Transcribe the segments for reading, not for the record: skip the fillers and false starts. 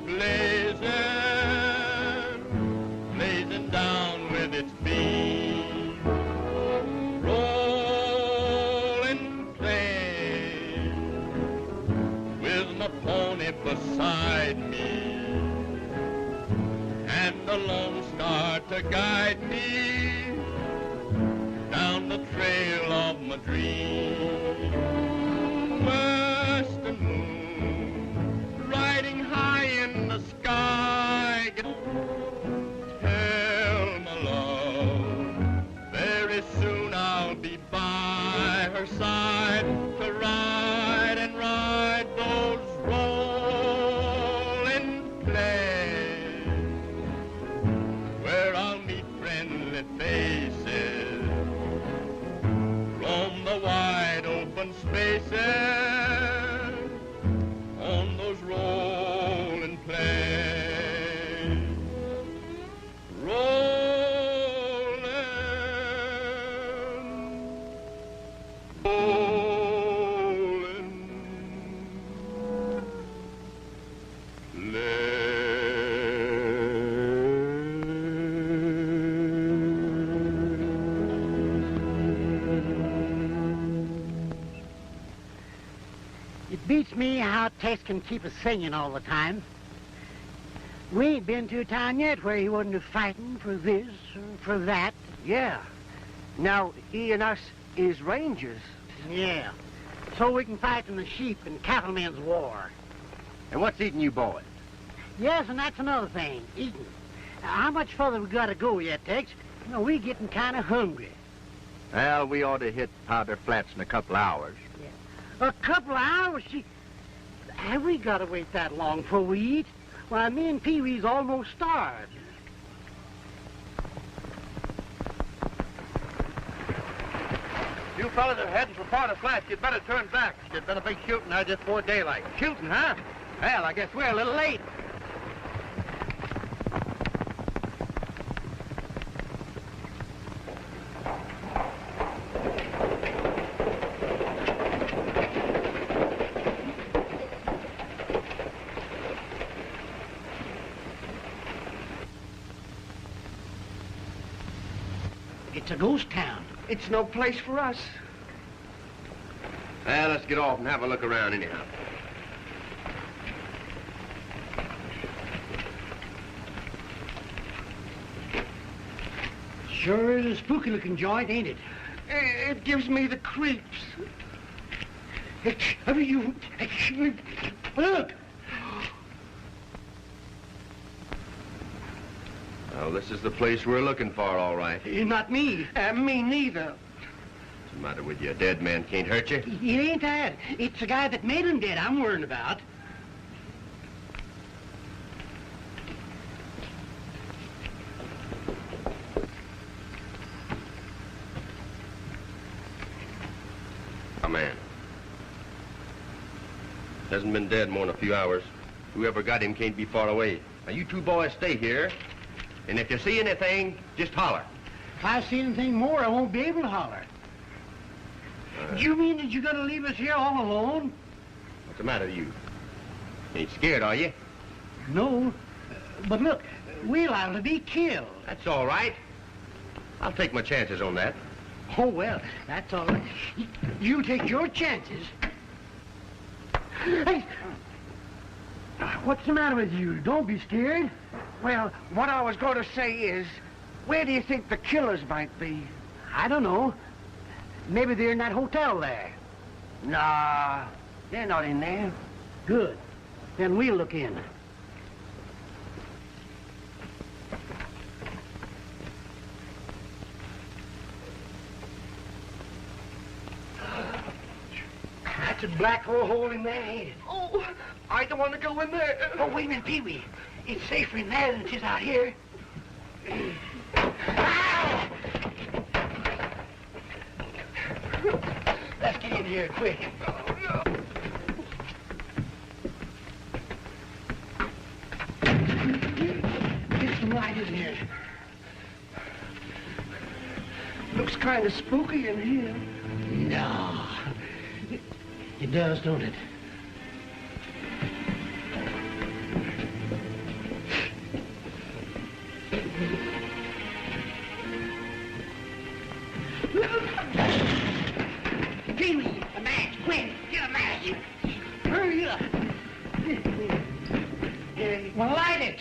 blazing, blazing down with its beam, rolling plain, with my pony beside me, and the lone star to guide me down the trail of my dream. Western moon, riding high in the sky, tell my love, very soon I'll be by her side to ride and ride those rolling plains, where I'll meet friendly faces, roam the wide open spaces on those rolling plains. Rolling, rolling plains. It beats me how Tex can keep us singing all the time. We ain't been to a town yet where he wasn't fighting for this or for that. Yeah. Now, he and us is rangers. Yeah. So we can fight in the sheep and cattlemen's war. And what's eating you boys? Yes, and that's another thing, eating. Now, how much further we gotta go yet, Tex? You know, we're getting kind of hungry. Well, we ought to hit Powder Flats in a couple hours. A couple of hours? Have we got to wait that long before we eat? Why, me and Pee-wee's almost starved. You fellas are heading for Powder Flats. You'd better turn back. There's been a big shooting there just before daylight. Shooting, huh? Well, I guess we're a little late. It's a ghost town. It's no place for us. Well, let's get off and have a look around anyhow. Sure is a spooky-looking joint, ain't it? It gives me the creeps. Look! Well, this is the place we're looking for, all right. Not me. Me neither. What's the matter with you? A dead man can't hurt you? It ain't that. It's the guy that made him dead I'm worrying about. A man. Hasn't been dead more than a few hours. Whoever got him can't be far away. Now, you two boys stay here, and if you see anything, just holler. If I see anything more, I won't be able to holler. You mean that you're gonna leave us here all alone? What's the matter with you? Ain't scared, are you? No. But look, we're liable to be killed. That's all right. I'll take my chances on that. Oh, well, that's all right. You take your chances. Hey! What's the matter with you? Don't be scared. Well, what I was going to say is, where do you think the killers might be? I don't know. Maybe they're in that hotel there. Nah, they're not in there. Good. Then we'll look in. That's a black hole in there, ain't it? Oh, I don't want to go in there. Oh, wait a minute, Pee-wee. It's safer in there than it is out here. Ow! Let's get in here quick. Oh, no. Get some light in here. Looks kind of spooky in here. No. It does, don't it? Light it!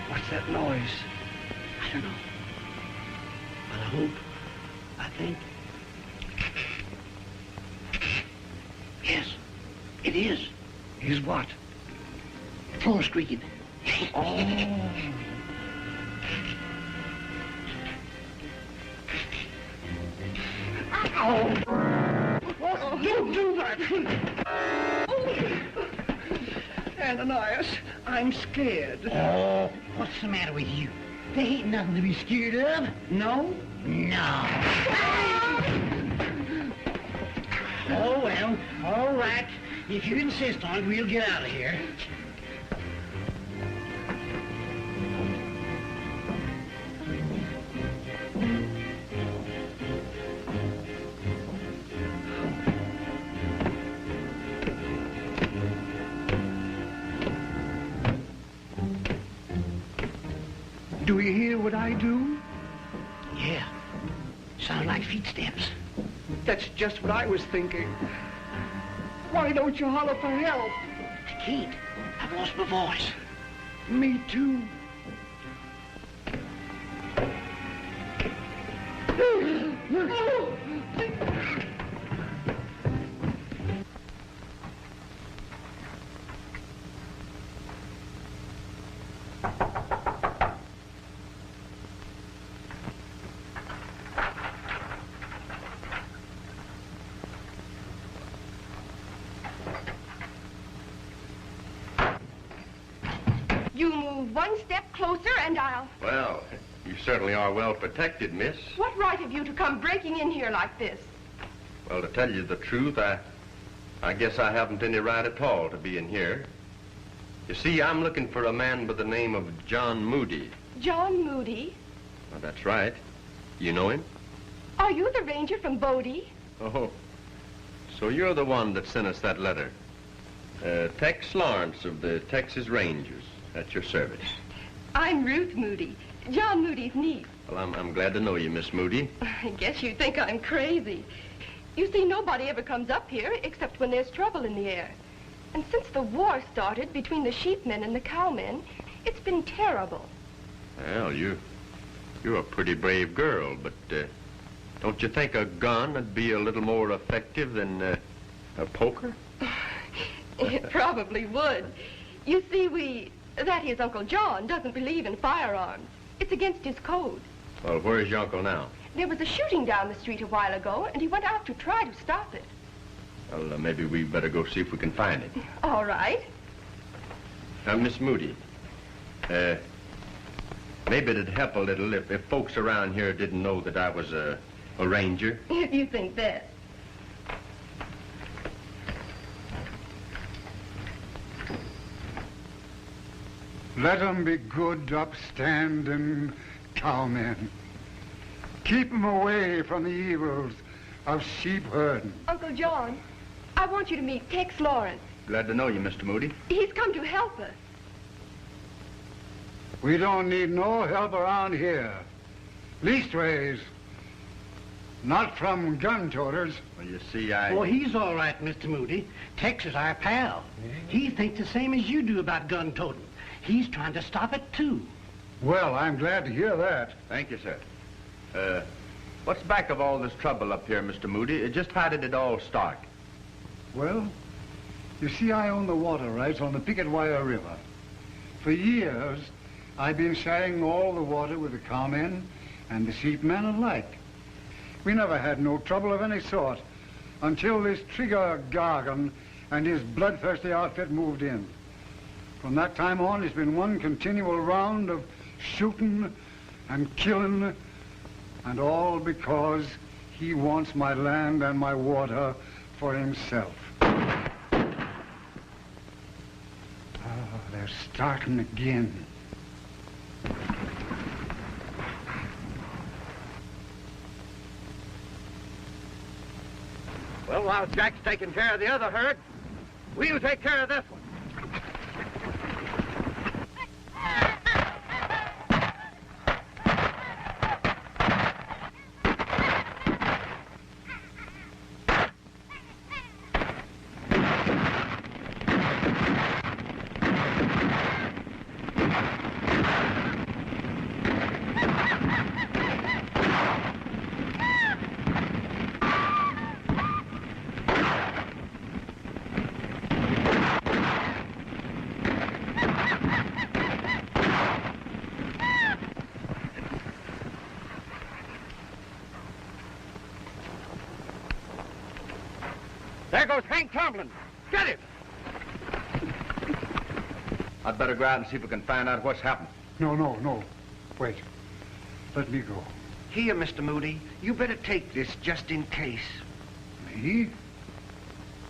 What's that noise? I don't know. But I hope, I think. Yes, it is. Is what? Floor squeaking. Oh. Don't do that! Ananias, I'm scared. Oh, what's the matter with you? There ain't nothing to be scared of. No? No. Oh, well, all right. If you insist on it, we'll get out of here. Do you hear what I do? Yeah. Sound like footsteps. That's just what I was thinking. Why don't you holler for help? I can't. I've lost my voice. Me too. You move one step closer and I'll... Well, you certainly are well protected, miss. What right have you to come breaking in here like this? Well, to tell you the truth, I guess I haven't any right at all to be in here. You see, I'm looking for a man by the name of John Moody. John Moody? Well, that's right. You know him? Are you the ranger from Bodie? Oh, so you're the one that sent us that letter. Tex Lawrence of the Texas Rangers. At your service. I'm Ruth Moody, John Moody's niece. Well, I'm glad to know you, Miss Moody. I guess you think I'm crazy. You see, nobody ever comes up here except when there's trouble in the air. And since the war started between the sheepmen and the cowmen, it's been terrible. Well, you're a pretty brave girl, but don't you think a gun would be a little more effective than a poker? It probably would. You see, that is, Uncle John doesn't believe in firearms. It's against his code. Well, where is your uncle now? There was a shooting down the street a while ago, and he went out to try to stop it. Well, maybe we better go see if we can find it. All right. Now, Miss Moody, maybe it'd help a little if folks around here didn't know that I was a ranger. If you think that. Let 'em be good, upstanding cowmen. Keep 'em away from the evils of sheep herding. Uncle John, I want you to meet Tex Lawrence. Glad to know you, Mr. Moody. He's come to help us. We don't need no help around here. Leastways, not from gun toters. Well, you see, Oh, he's all right, Mr. Moody. Tex is our pal. He thinks the same as you do about gun toting. He's trying to stop it, too. Well, I'm glad to hear that. Thank you, sir. What's back of all this trouble up here, Mr. Moody? Just how did it all start? Well, you see, I own the water rights on the Picket Wire River. For years, I've been sharing all the water with the cowmen and the sheepmen alike. We never had no trouble of any sort until this Trigger Gargan and his bloodthirsty outfit moved in. From that time on, it's been one continual round of shooting and killing, and all because he wants my land and my water for himself. Oh, they're starting again. Well, while Jack's taking care of the other herd, we'll take care of this one. goes Hank Tomlin. Get him! I'd better go out and see if we can find out what's happened. No. Wait. Let me go. Here, Mr. Moody. You better take this just in case. Me?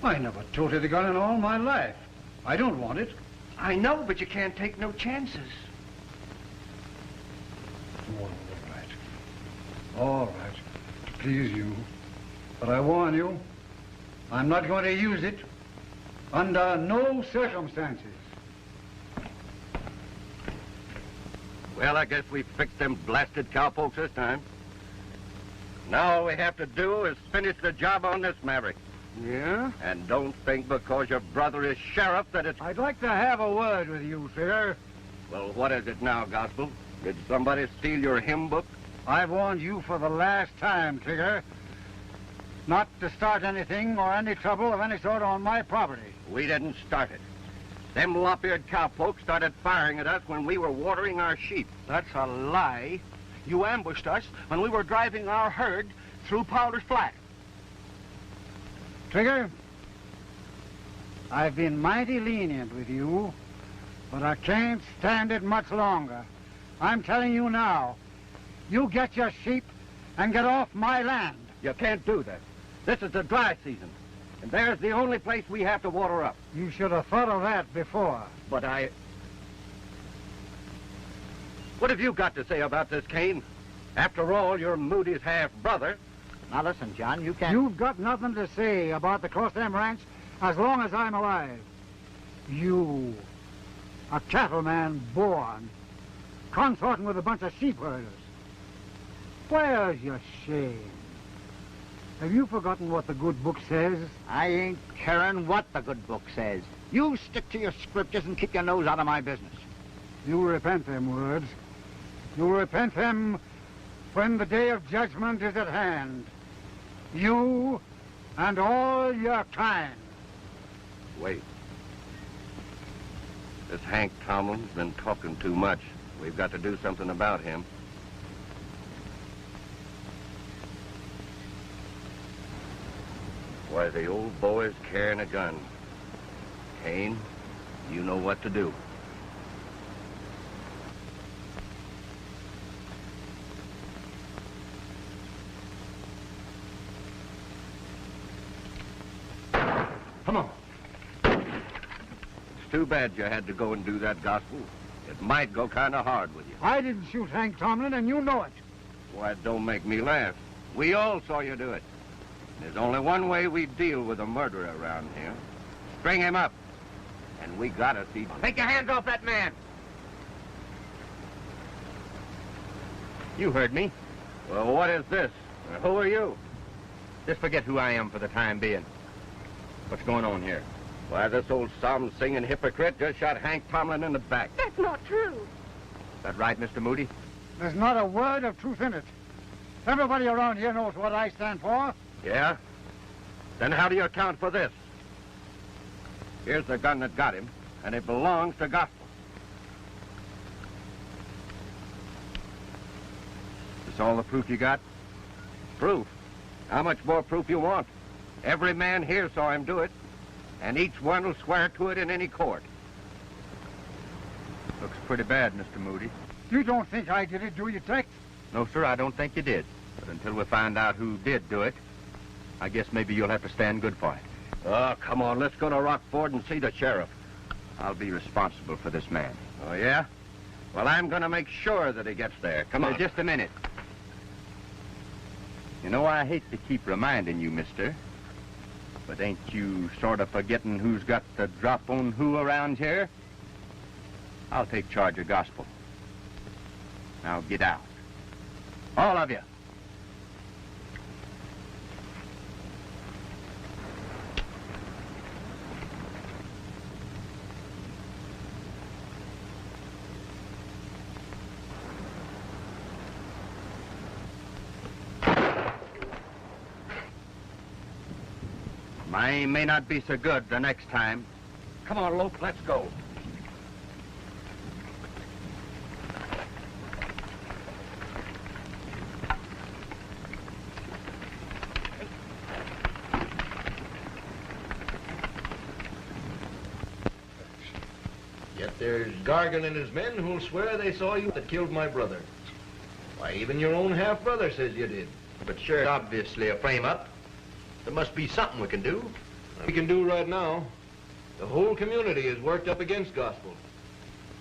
I never toted a gun in all my life. I don't want it. I know, but you can't take no chances. All right. To please you. But I warn you, I'm not going to use it under no circumstances. Well, I guess we fixed them blasted cowpokes this time. Now all we have to do is finish the job on this Maverick. Yeah? And don't think because your brother is sheriff that it's... I'd like to have a word with you, sir. Well, what is it now, Gospel? Did somebody steal your hymn book? I've warned you for the last time, Tigger, not to start anything or any trouble of any sort on my property. We didn't start it. Them lop-eared cowpokes started firing at us when we were watering our sheep. That's a lie. You ambushed us when we were driving our herd through Powder's Flat. Trigger, I've been mighty lenient with you, but I can't stand it much longer. I'm telling you now, you get your sheep and get off my land. You can't do that. This is the dry season, and there's the only place we have to water up. You should have thought of that before. But What have you got to say about this, Kane? After all, you're Moody's half-brother. Now listen, John, you can't... You've got nothing to say about the Crossdam Ranch as long as I'm alive. You, a cattleman born, consorting with a bunch of sheep herders. Where's your shame? Have you forgotten what the good book says? I ain't caring what the good book says. You stick to your scriptures and keep your nose out of my business. You'll repent them words. You'll repent them when the day of judgment is at hand. You and all your kind. Wait. This Hank Tomlin's been talking too much. We've got to do something about him. Why, the old boy's carrying a gun. Kane, you know what to do. Come on. It's too bad you had to go and do that, Gospel. It might go kind of hard with you. I didn't shoot Hank Tomlin, and you know it. Why, don't make me laugh. We all saw you do it. There's only one way we deal with a murderer around here. String him up. And we gotta see... Take your hands off that man! You heard me. Well, what is this? Who are you? Just forget who I am for the time being. What's going on here? Why, this old psalm-singing hypocrite just shot Hank Tomlin in the back. That's not true. Is that right, Mr. Moody? There's not a word of truth in it. Everybody around here knows what I stand for. Yeah? Then how do you account for this? Here's the gun that got him, and it belongs to Gospel. Is this all the proof you got? Proof? How much more proof you want? Every man here saw him do it, and each one will swear to it in any court. Looks pretty bad, Mr. Moody. You don't think I did it, do you, Tex? No, sir, I don't think you did. But until we find out who did do it, I guess maybe you'll have to stand good for it. Oh, come on, let's go to Rockford and see the sheriff. I'll be responsible for this man. Oh, yeah? Well, I'm going to make sure that he gets there. Come on. Just a minute. You know, I hate to keep reminding you, mister, but ain't you sort of forgetting who's got the drop on who around here? I'll take charge of Gospel. Now get out. All of you. My aim may not be so good the next time. Come on, Lope, let's go. There's Gargan and his men who'll swear they saw you that killed my brother. Why, even your own half-brother says you did. But sure, it's obviously a frame-up. There must be something we can do. We can do right now. The whole community is worked up against Gospel.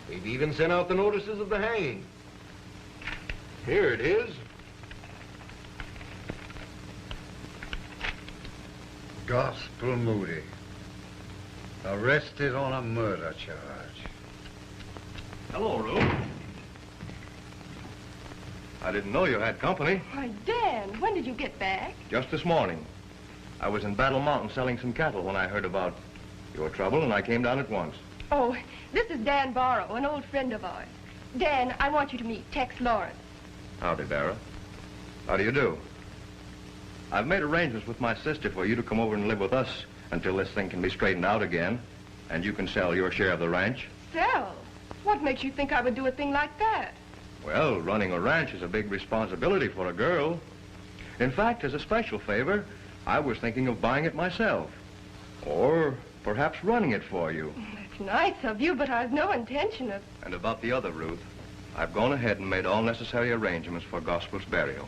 We've even sent out the notices of the hanging. Here it is. Gospel Moody. Arrested on a murder charge. Hello, Ruth. I didn't know you had company. Why, Dan, when did you get back? Just this morning. I was in Battle Mountain selling some cattle when I heard about your trouble, and I came down at once. Oh, this is Dan Barrow, an old friend of ours. Dan, I want you to meet Tex Lawrence. Howdy, Barra. How do you do? I've made arrangements with my sister for you to come over and live with us until this thing can be straightened out again, and you can sell your share of the ranch. Sell? What makes you think I would do a thing like that? Well, running a ranch is a big responsibility for a girl. In fact, as a special favor, I was thinking of buying it myself. Or perhaps running it for you. That's nice of you, but I've no intention of... And about the other, Ruth, I've gone ahead and made all necessary arrangements for Gospel's burial.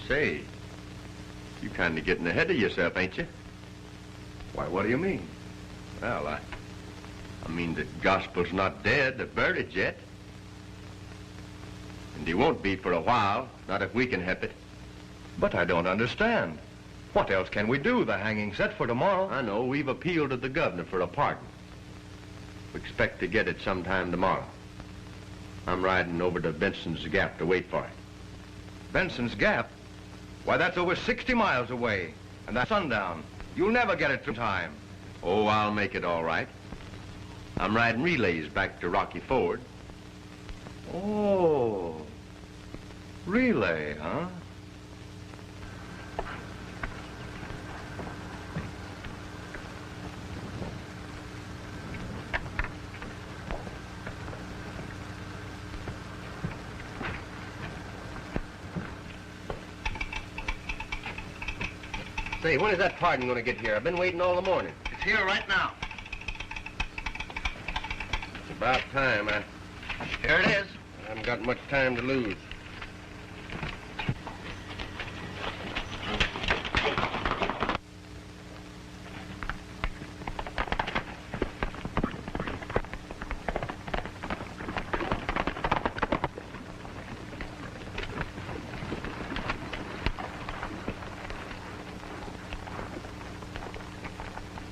Say, you kind of getting ahead of yourself, ain't you? Why, what do you mean? Well, I mean that Gospel's not dead, or buried yet. And he won't be for a while, not if we can help it. But I don't understand. What else can we do? The hanging's set for tomorrow. I know. We've appealed to the governor for a pardon. We expect to get it sometime tomorrow. I'm riding over to Benson's Gap to wait for it. Benson's Gap? Why, that's over 60 miles away. And that's sundown. You'll never get it through time. Oh, I'll make it all right. I'm riding relays back to Rocky Ford. Oh, relay, huh? Say, when is that pardon going to get here? I've been waiting all the morning. It's here right now. It's about time. Here it is. I haven't got much time to lose.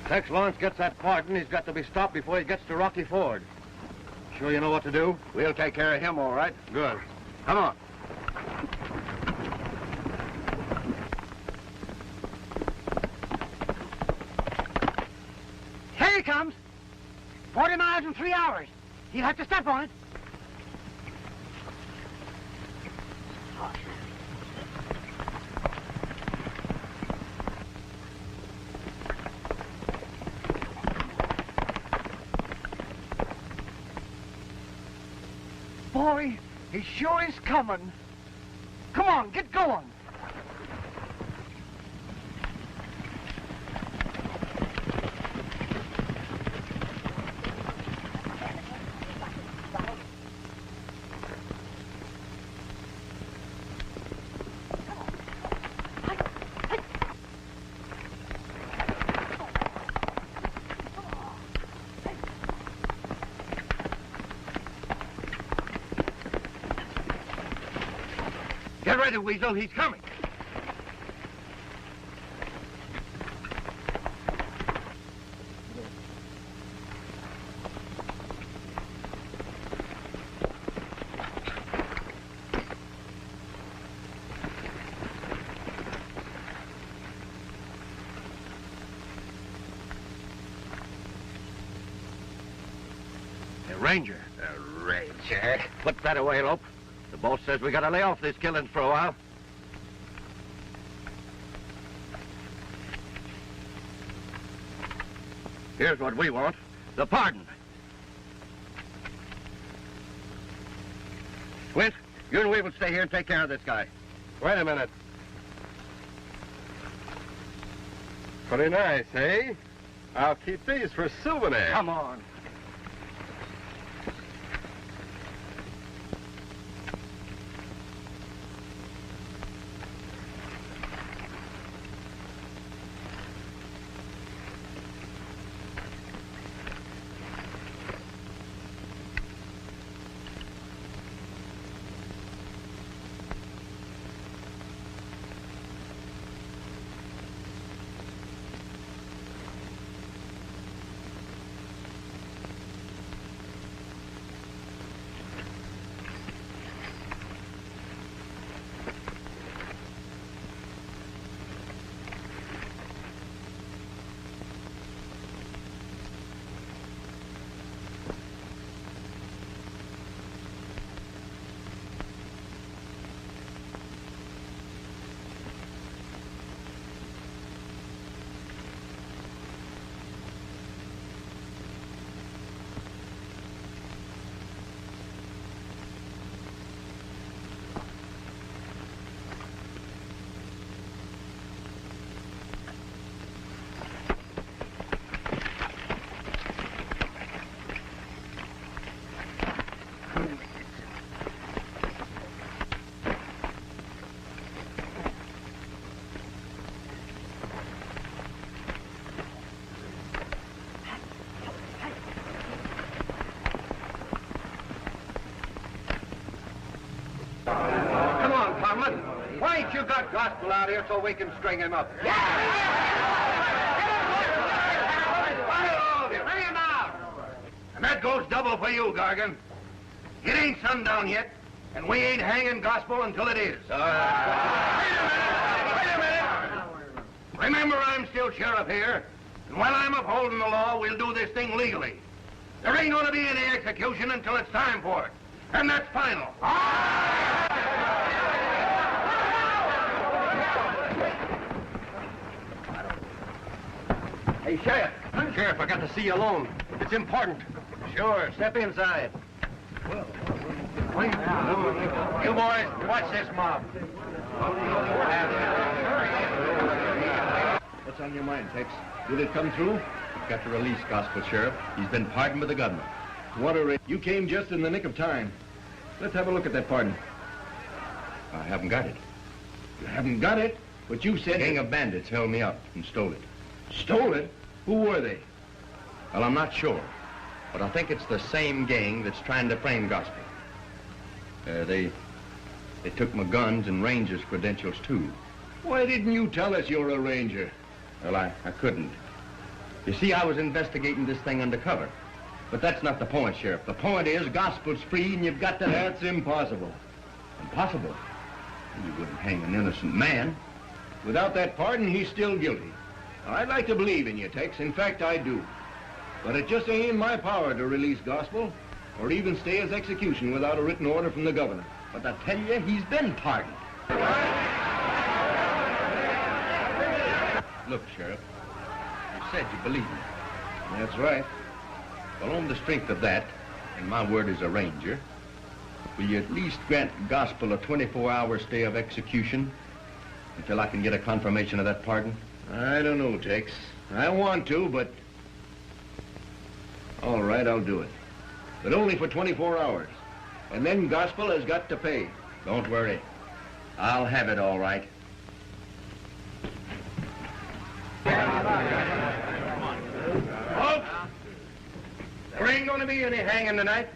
Tex Lawrence gets that pardon, he's got to be stopped before he gets to Rocky Ford. Sure you know what to do? We'll take care of him, all right. Good. Come on. Here he comes. 40 miles in 3 hours. He'll have to step on it. Boy, he sure is coming. Come on, get going. Get ready, Weasel. He's coming. Hey, Ranger. Ranger. Put that away, Lope. The boss says we gotta lay off these killings for a while. Here's what we want. The pardon. Squint, you and we will stay here and take care of this guy. Wait a minute. Pretty nice, eh? I'll keep these for souvenir. Come on. Come on, Tomlin. Why ain't you got Gospel out here so we can string him up? Bring him out! And that goes double for you, Gargan. It ain't sundown yet, and we ain't hanging Gospel until it is. Wait a minute! Remember, I'm still sheriff here, and while I'm upholding the law, we'll do this thing legally. There ain't gonna be any execution until it's time for it. And that's final. Hey, Sheriff. Sheriff, I got to see you alone. It's important. Sure, step inside. You boys, watch this mob. What's on your mind, Tex? Did it come through? Got to release Gospel, Sheriff. He's been pardoned by the government. What a you came just in the nick of time. Let's have a look at that pardon. I haven't got it. You haven't got it, but you said... A gang of bandits held me up and stole it. Stole it? Who were they? Well, I'm not sure, but I think it's the same gang that's trying to frame Gospel. They took my guns and ranger's credentials, too. Why didn't you tell us you're a ranger? Well, I couldn't. You see, I was investigating this thing undercover. But that's not the point, Sheriff. The point is, Gospel's free, and you've got to... That's impossible. Impossible? You wouldn't hang an innocent man. Without that pardon, he's still guilty. I'd like to believe in you, Tex. In fact, I do. But it just ain't in my power to release Gospel, or even stay his execution without a written order from the governor. But I tell you, he's been pardoned. Look, Sheriff, you said you believe me. That's right. Well, on the strength of that, and my word as a ranger, will you at least grant Gospel a 24-hour stay of execution until I can get a confirmation of that pardon? I don't know, Tex. I want to, but... All right, I'll do it. But only for 24 hours. And then Gospel has got to pay. Don't worry. I'll have it all right. Folks, there ain't gonna be any hanging tonight.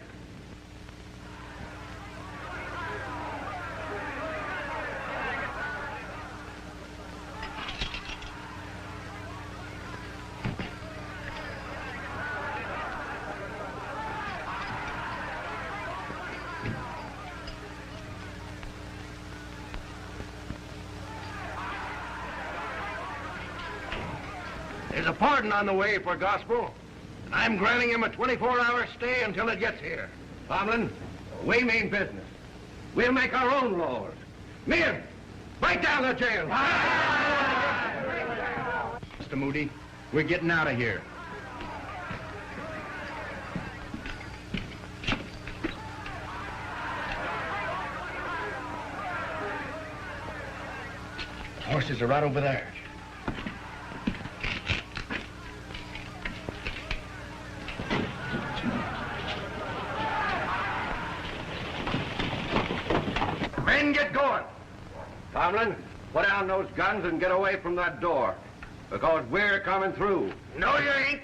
There's a pardon on the way for Gospel, and I'm granting him a 24-hour stay until it gets here. Tomlin, we mean business. We'll make our own laws. Men, break down the jail. Mr. Moody, we're getting out of here. The horses are right over there. Men, get going. Tomlin, put down those guns and get away from that door, because we're coming through. No, you ain't.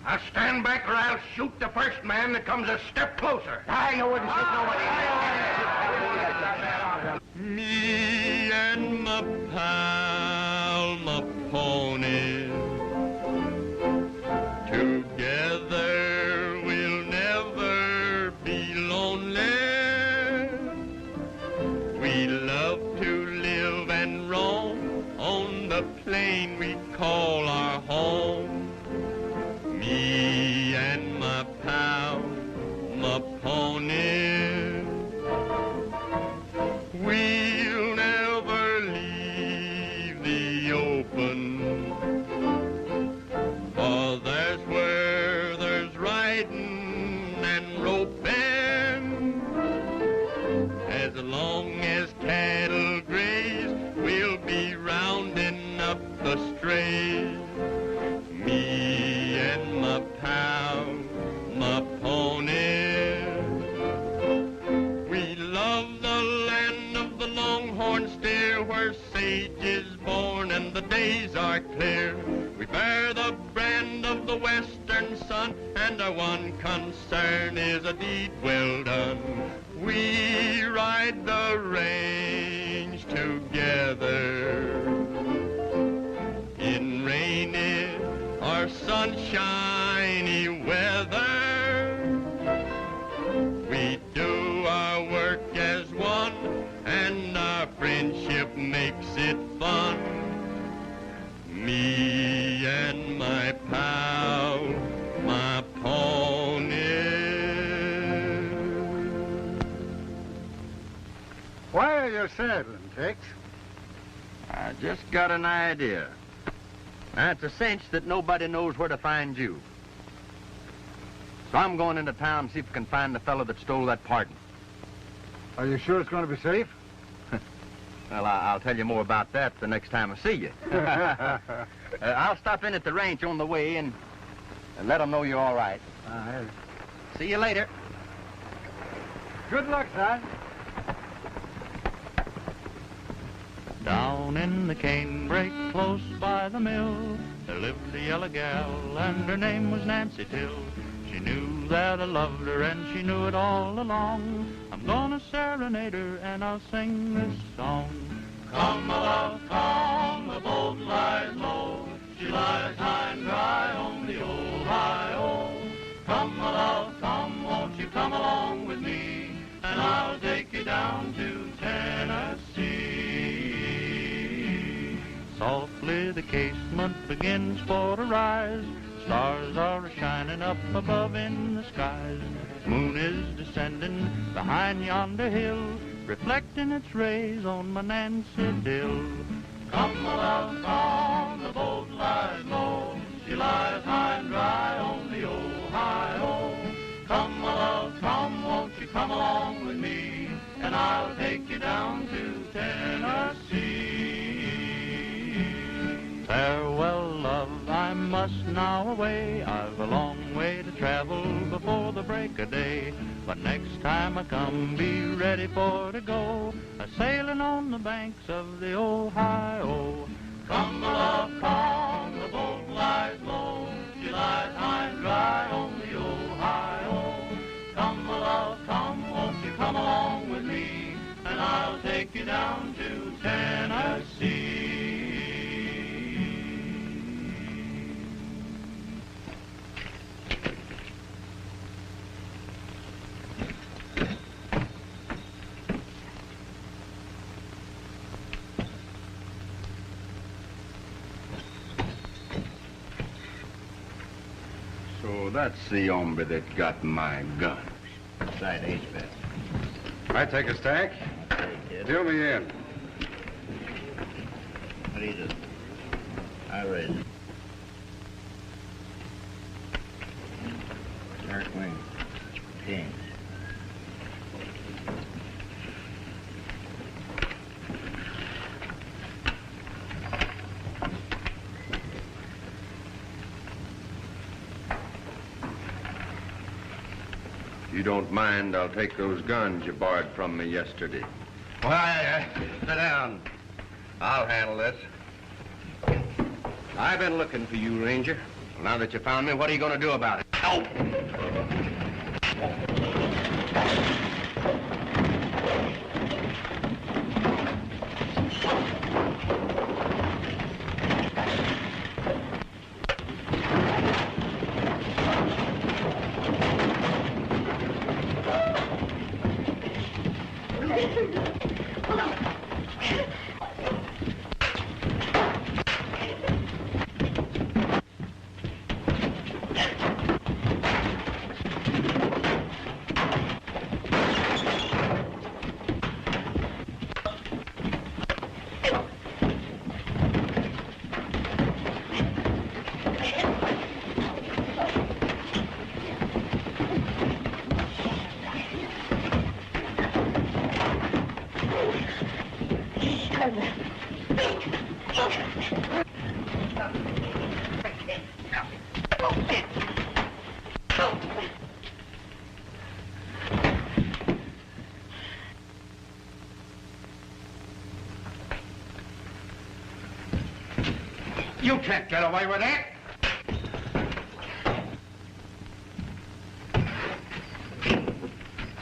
I'll stand back or I'll shoot the first man that comes a step closer. I wouldn't shoot nobody. Me and my pal, my pony, together we'll never be lonely. We love to live and roam on the plain we call our home. Me and my pal, my pony, we'll never leave the open, for there's where there's riding and roping. As long as cattle graze, we'll be rounding up the strays. Me and my pal, my pony, our sage is born and the days are clear. We bear the brand of the western sun, and our one concern is a deed well done. We ride the range together in rainy or sunshiny weather. We do our work as one, and our friendship makes it fun. Me and my pal, my pony. Why are you saddling, Tex? I just got an idea. Now, it's a cinch that nobody knows where to find you. So I'm going into town to see if I can find the fellow that stole that pardon. Are you sure it's going to be safe? Well, I'll tell you more about that the next time I see you. I'll stop in at the ranch on the way and let them know you're all right. See you later. Good luck, son. Down in the canebrake close by the mill, there lived a yellow gal, and her name was Nancy Till. She knew that I loved her, and she knew it all along. I'm gonna serenade her, and I'll sing this song. Come, my love, come, the boat lies low. She lies high and dry on the old high-o. Come, my love, come, won't you come along with me, and I'll take you down to Tennessee. Softly the casement begins for to rise. Stars are shining up above in the skies. Moon is descending behind yonder hill, reflecting its rays on my Nancy Dill. Come, my love, come, the boat lies low. She lies high and dry on the old high-o. Come, my love, come, won't you come along with me, and I'll take you down to Tennessee. Farewell, love, I must now away. I've a long way to travel before the break of day. But next time I come, be ready for to go, a-sailing on the banks of the Ohio. Come, my love, come, the boat lies low. She lies high and dry on the Ohio. Come, my love, come, won't you come along with me, and I'll take you down to Tennessee. So that's the hombre that got my guns. Side H, bet. I take a stack. Deal me in. What do you do? I raise it. Dark wing. Kings. You don't mind, I'll take those guns you borrowed from me yesterday. Why, sit down. I'll handle this. I've been looking for you, Ranger. Well, now that you found me, what are you going to do about it? Oh! You can't get away with that.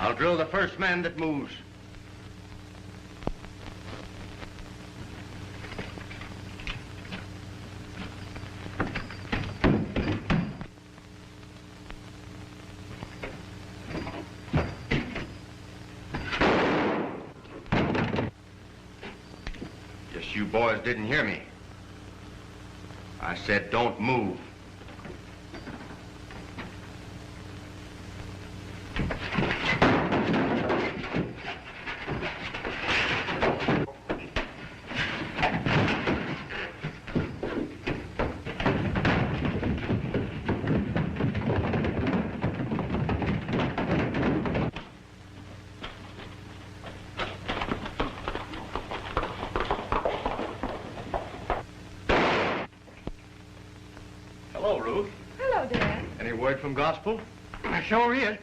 I'll drill the first man that moves. Guess you boys didn't hear me. I said don't move. Hello, Ruth. Hello, Dad. Any word from Gospel? Sure is.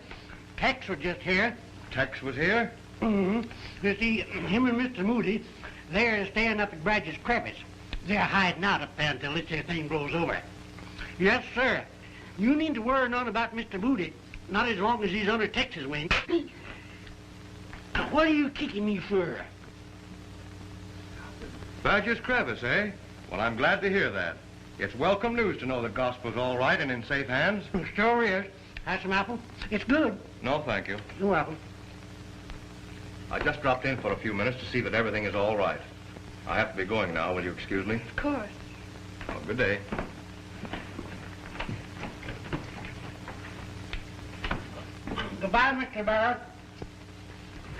Tex was just here. Tex was here? Mm-hmm. You see, him and Mr. Moody, they're staying up at Bradge's Crevice. They're hiding out up there until this here thing blows over. Yes, sir. You need to worry none about Mr. Moody, not as long as he's under Tex's wing. What are you kicking me for? Badger's Crevice, eh? Well, I'm glad to hear that. It's welcome news to know the Gospel's all right and in safe hands. Sure is. Have some apple? It's good. No, thank you. You're welcome. I just dropped in for a few minutes to see that everything is all right. I have to be going now. Will you excuse me? Of course. Well, good day. Goodbye, Mr. Barrow.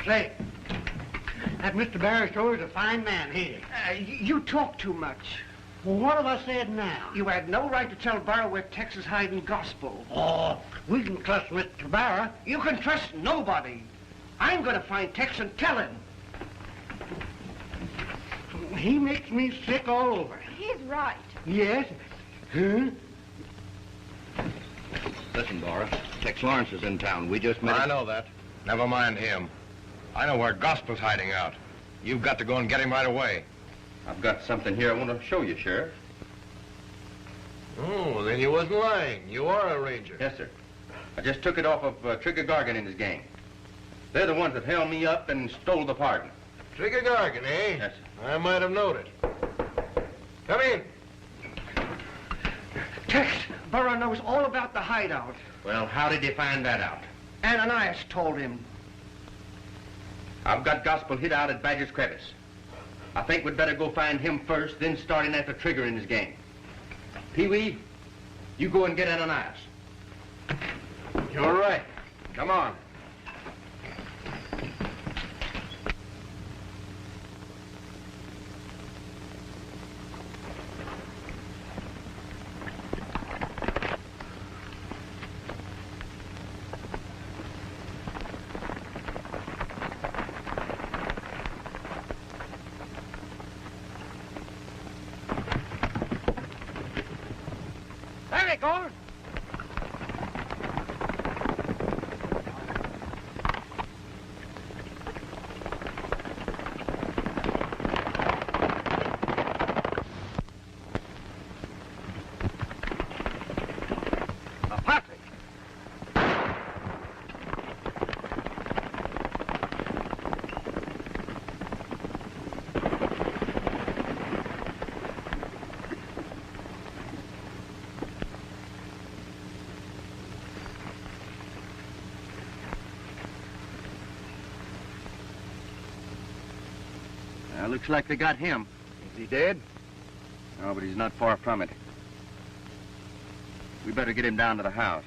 Say, that Mr. Barrow sure is a fine man, he is. You talk too much. Well, what have I said now? You had no right to tell Barrow where Tex is hiding Gospel. Oh, we can trust Mr. Barrow. You can trust nobody. I'm going to find Tex and tell him. He makes me sick all over. He's right. Yes? Huh? Listen, Dora. Tex Lawrence is in town. We just met him. I know that. Never mind him. I know where Gospel's hiding out. You've got to go and get him right away. I've got something here I want to show you, Sheriff. Oh, then you wasn't lying. You are a ranger. Yes, sir. I just took it off of Trigger Gargan and his gang. They're the ones that held me up and stole the pardon. Trigger Gargan, eh? Yes, sir. I might have known it. Come in. Tex, Barrow knows all about the hideout. Well, how did you find that out? Ananias told him. I've got Gospel hid out at Badger's Crevice. I think we'd better go find him first, then start in after Trigger and his gang. Pee-wee, you go and get Ananias. You're right. Come on. There it goes. Looks like they got him. Is he dead? No, but he's not far from it. We better get him down to the house.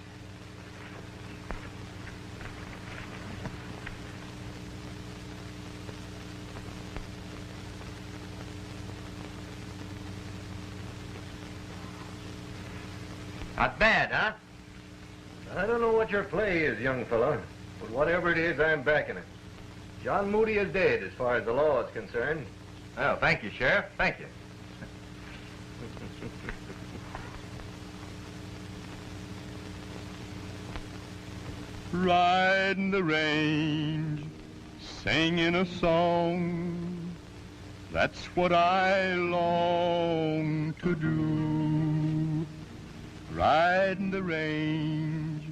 Not bad, huh? I don't know what your play is, young fella, but whatever it is, I'm backing it. John Moody is dead as far as the law is concerned. Oh, thank you, Sheriff. Thank you. Riding the range, singing a song. That's what I long to do. Ride in the range,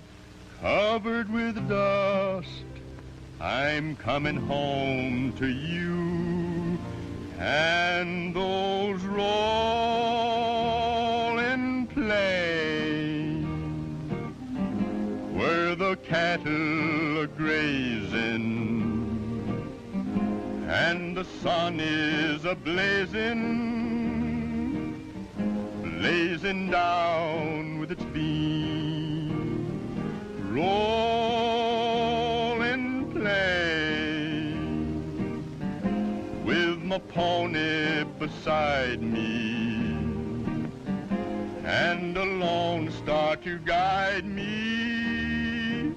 covered with dust. I'm coming home to you and those rolling plains where the cattle are grazing and the sun is a-blazing, blazing down with its beam. Rolling plain with my pony beside me and a lone star to guide me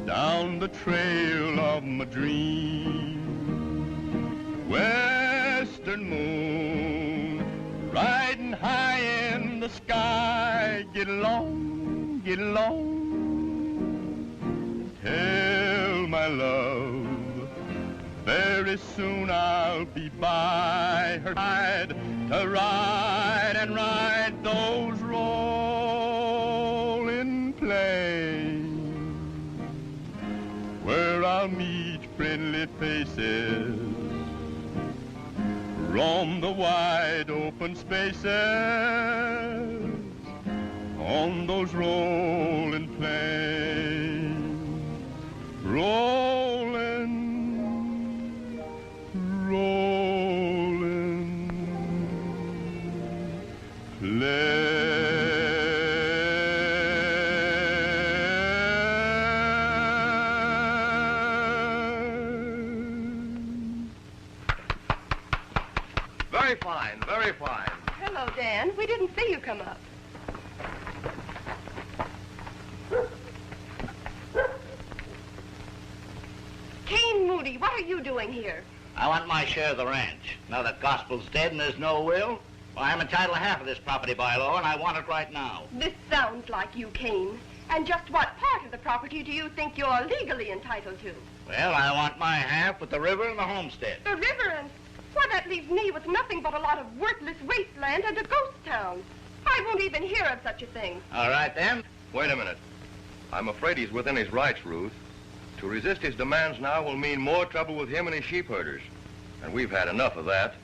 down the trail of my dream. Western moon, riding high in the sky, get along, get along. Tell my love, very soon I'll be by her side to ride and ride those rolling plains where I'll meet friendly faces, roam the wide open spaces on those rolling plains. Rolling, rolling plains. Very fine, very fine. Hello, Dan. We didn't see you come up. Kane Moody, what are you doing here? I want my share of the ranch. Now that Gospel's dead and there's no will, well, I'm entitled to half of this property by law, and I want it right now. This sounds like you, Kane. And just what part of the property do you think you're legally entitled to? Well, I want my half with the river and the homestead. The river and... Why, that leaves me with nothing but a lot of worthless wasteland and a ghost town. I won't even hear of such a thing. All right, then. Wait a minute. I'm afraid he's within his rights, Ruth. To resist his demands now will mean more trouble with him and his sheep herders. And we've had enough of that.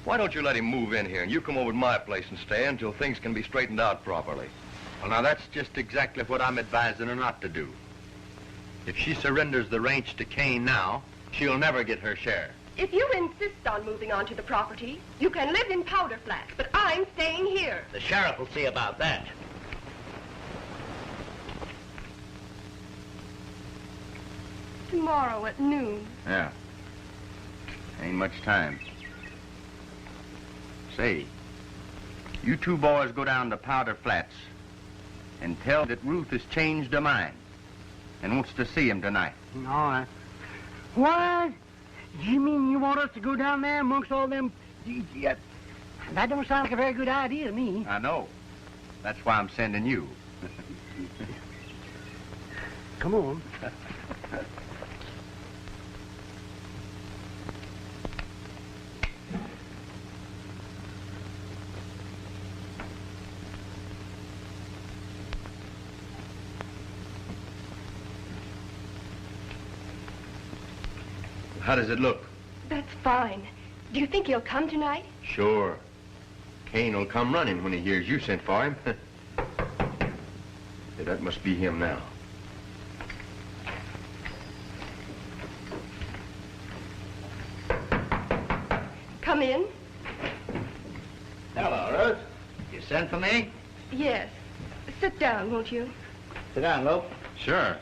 Why don't you let him move in here and you come over to my place and stay until things can be straightened out properly? Well, now, that's just exactly what I'm advising her not to do. If she surrenders the ranch to Kane now, she'll never get her share. If you insist on moving onto the property, you can live in Powder Flats, but I'm staying here. The sheriff will see about that. Tomorrow at noon. Yeah. Ain't much time. Say, you two boys go down to Powder Flats and tell that Ruth has changed her mind and wants to see him tonight. No, what? You mean you want us to go down there amongst all them... That don't sound like a very good idea to me. I know. That's why I'm sending you. Come on. How does it look? That's fine. Do you think he'll come tonight? Sure. Kane will come running when he hears you sent for him. Yeah, that must be him now. Come in. Hello, Ruth. You sent for me? Yes. Sit down, won't you? Sit down, Lope. Sure.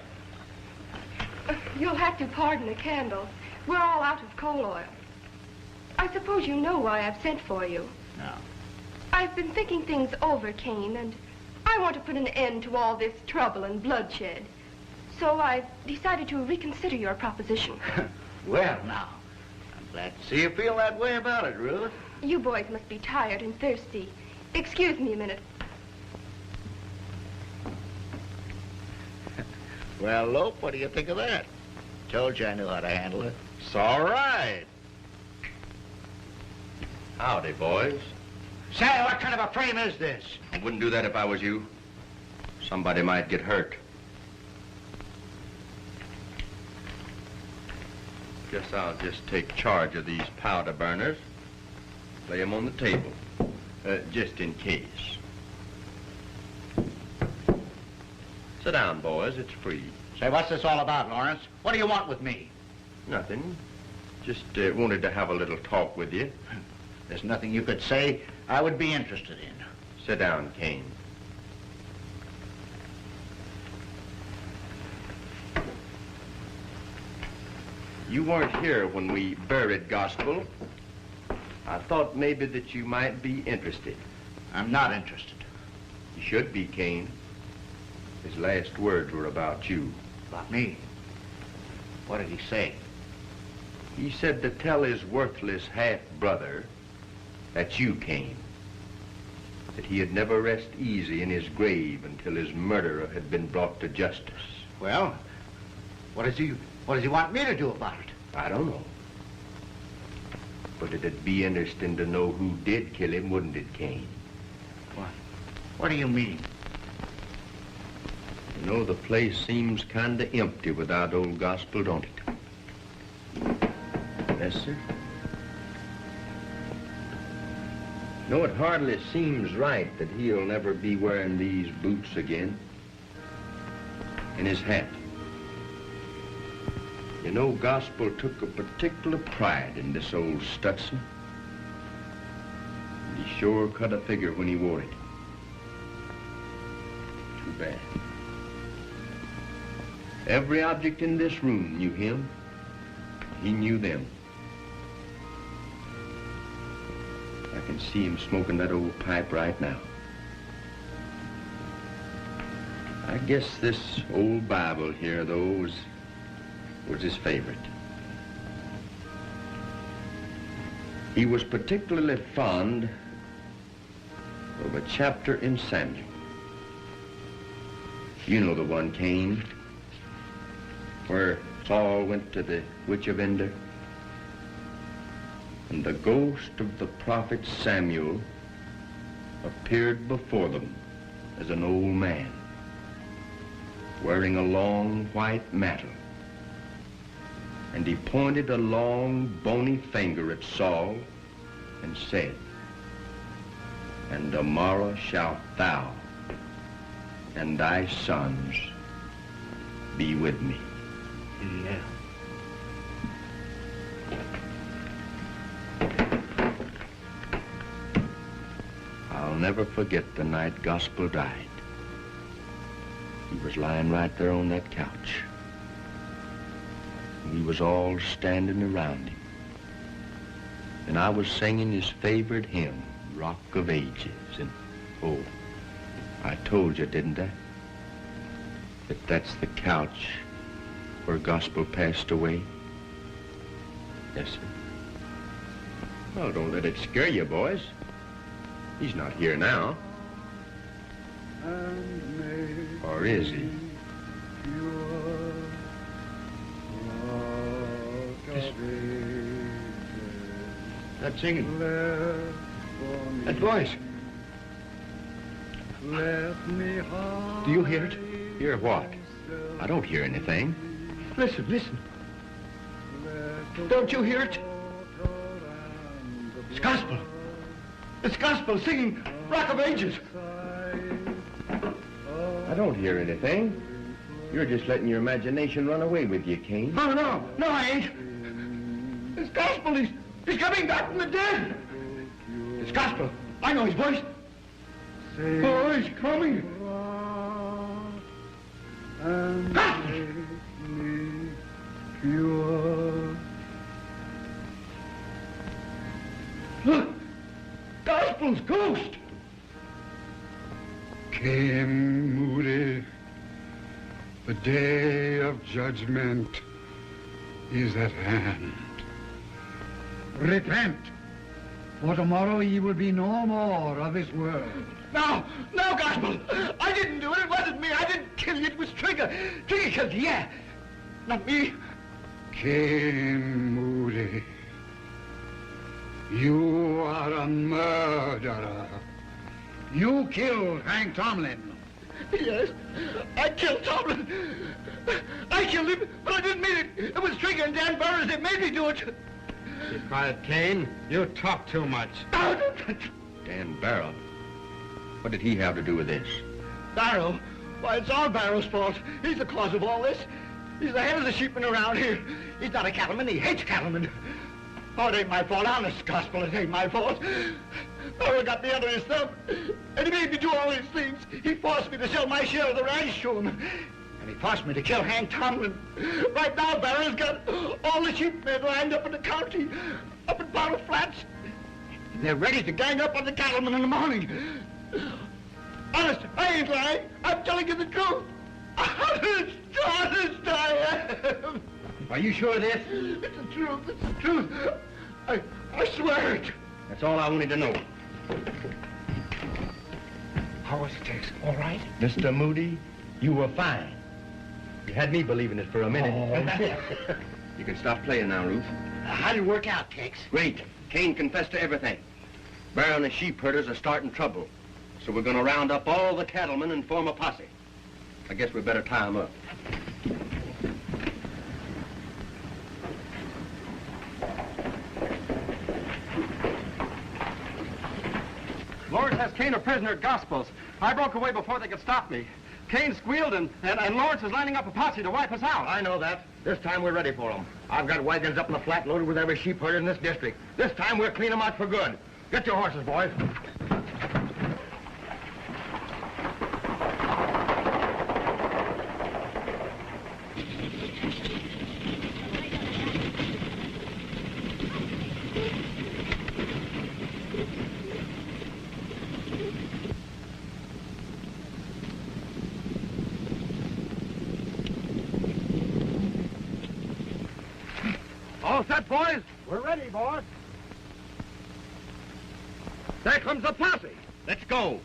You'll have to pardon the candle. We're all out of coal oil. I suppose you know why I've sent for you. No. I've been thinking things over, Kane, and I want to put an end to all this trouble and bloodshed. So I've decided to reconsider your proposition. Well, now, I'm glad to see you feel that way about it, Ruth. You boys must be tired and thirsty. Excuse me a minute. Well, Lope, what do you think of that? Told you I knew how to handle it. It's all right. Howdy, boys. Say, what kind of a frame is this? I wouldn't do that if I was you. Somebody might get hurt. Guess I'll just take charge of these powder burners. Lay them on the table, just in case. Sit down, boys. It's free. Say, what's this all about, Lawrence? What do you want with me? Nothing. Just wanted to have a little talk with you. There's nothing you could say I would be interested in. Sit down, Kane. You weren't here when we buried Gospel. I thought maybe that you might be interested. I'm not interested. You should be, Kane. His last words were about you. About me? What did he say? He said to tell his worthless half-brother that you came. That he'd never rest easy in his grave until his murderer had been brought to justice. Well, what does he want me to do about it? I don't know. But it'd be interesting to know who did kill him, wouldn't it, Kane? What do you mean? You know, the place seems kind of empty without old Gospel, don't it? Yes, sir. No, it hardly seems right that he'll never be wearing these boots again. And his hat. You know, Gospel took a particular pride in this old Stutson. He sure cut a figure when he wore it. Too bad. Every object in this room knew him. He knew them. I can see him smoking that old pipe right now. I guess this old Bible here, though, was his favorite. He was particularly fond of a chapter in Samuel. You know the one, Cain, where Saul went to the witch of Endor, and the ghost of the prophet Samuel appeared before them as an old man, wearing a long white mantle. And he pointed a long, bony finger at Saul and said, "And tomorrow shalt thou and thy sons be with me." Yeah. I'll never forget the night Gospel died. He was lying right there on that couch. We was all standing around him. And I was singing his favorite hymn, Rock of Ages. And, oh, I told you, didn't I? That that's the couch where Gospel passed away. Yes, sir. Well, don't let it scare you, boys. He's not here now. Or is he? That singing. That voice. Do you hear it? Hear what? I don't hear anything. Listen, listen. Don't you hear it? It's Gospel. It's Gospel singing Rock of Ages. I don't hear anything. You're just letting your imagination run away with you, Cain. Oh, no. No, I ain't. It's Gospel. He's coming back from the dead. It's Gospel. I know his voice. Oh, he's coming. Gospel. Look. Gospel's ghost. Came Moody, the day of judgment is at hand. Repent, for tomorrow ye will be no more of this world. No, Gospel. I didn't do it. It wasn't me. I didn't kill you. It was Trigger. Trigger killed you, yeah. Not me. Came Moody, You are a murderer. You killed Hank Tomlin. Yes, I killed Tomlin. I killed him, but I didn't mean it. It was Trigger and Dan Burroughs that made me do it. Be quiet, Kane. You talk too much. Dan Barrow. What did he have to do with this? Barrow? Why, it's all Barrow's fault. He's the cause of all this. He's the head of the sheepmen around here. He's not a cattleman. He hates cattlemen. Oh, it ain't my fault. Honest gospel, it ain't my fault. Barrow got me under his thumb, and he made me do all these things. He forced me to sell my share of the ranch to him. And he forced me to kill Hank Tomlin. Right now, Barrow's got all the sheepmen lined up in the county, up in Bottle Flats. And they're ready to gang up on the cattlemen in the morning. Honest, I ain't lying. I'm telling you the truth. Honest, I am. Are you sure of this? It's the truth. It's the truth. I swear it. That's all I wanted to know. How was it, Tex? All right? Mr. Moody, you were fine. You had me believing it for a minute. Oh. You can stop playing now, Ruth. How did it work out, Tex? Great. Kane confessed to everything. Barrow and the sheep herders are starting trouble. So we're going to round up all the cattlemen and form a posse. I guess we better tie them up. Lawrence has Kane a prisoner at Gospels. I broke away before they could stop me. Kane squealed, and Lawrence is lining up a posse to wipe us out. I know that. This time we're ready for them. I've got wagons up in the flat loaded with every sheep herder in this district. This time we'll clean them out for good. Get your horses, boys. All set, boys? We're ready, boss. There comes the posse. Let's go.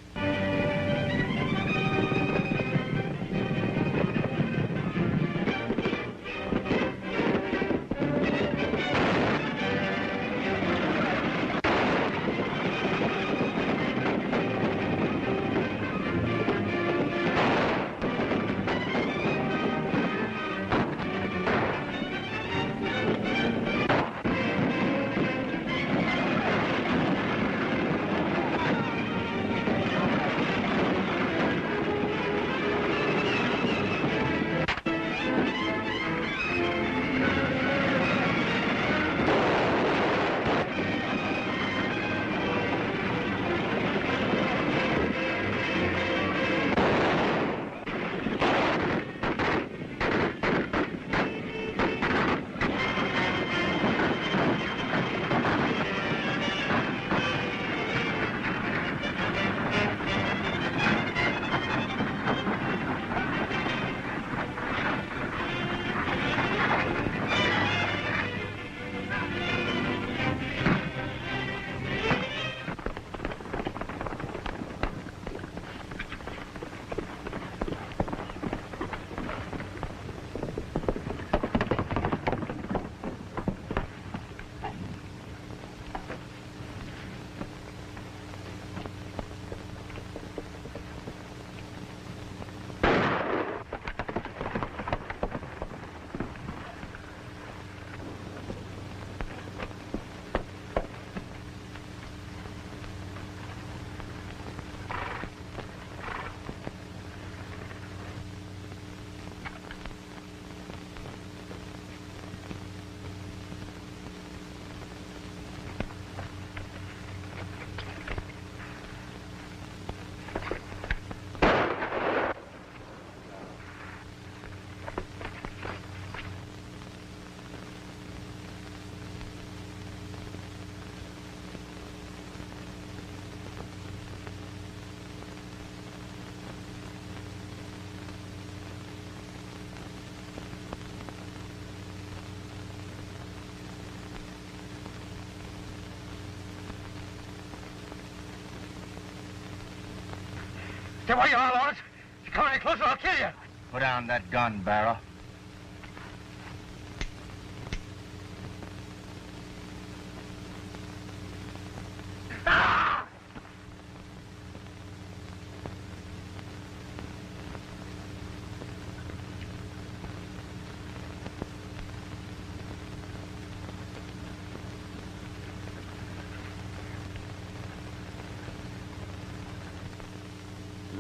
Stay where you are, Lawrence. If you come any closer, I'll kill you. Put down that gun, Barrow.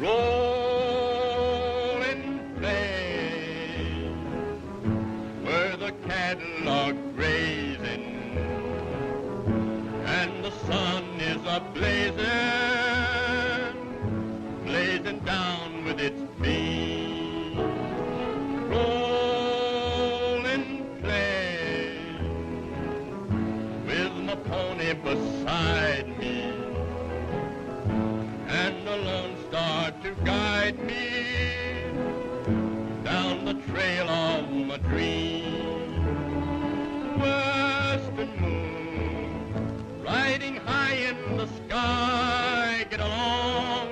rolling plain where the cattle are grazing and the sun is blazing down with its beam. Rolling plain with my pony beside me and the lone star to guide me down the trail of my dream. Western moon riding high in the sky, get along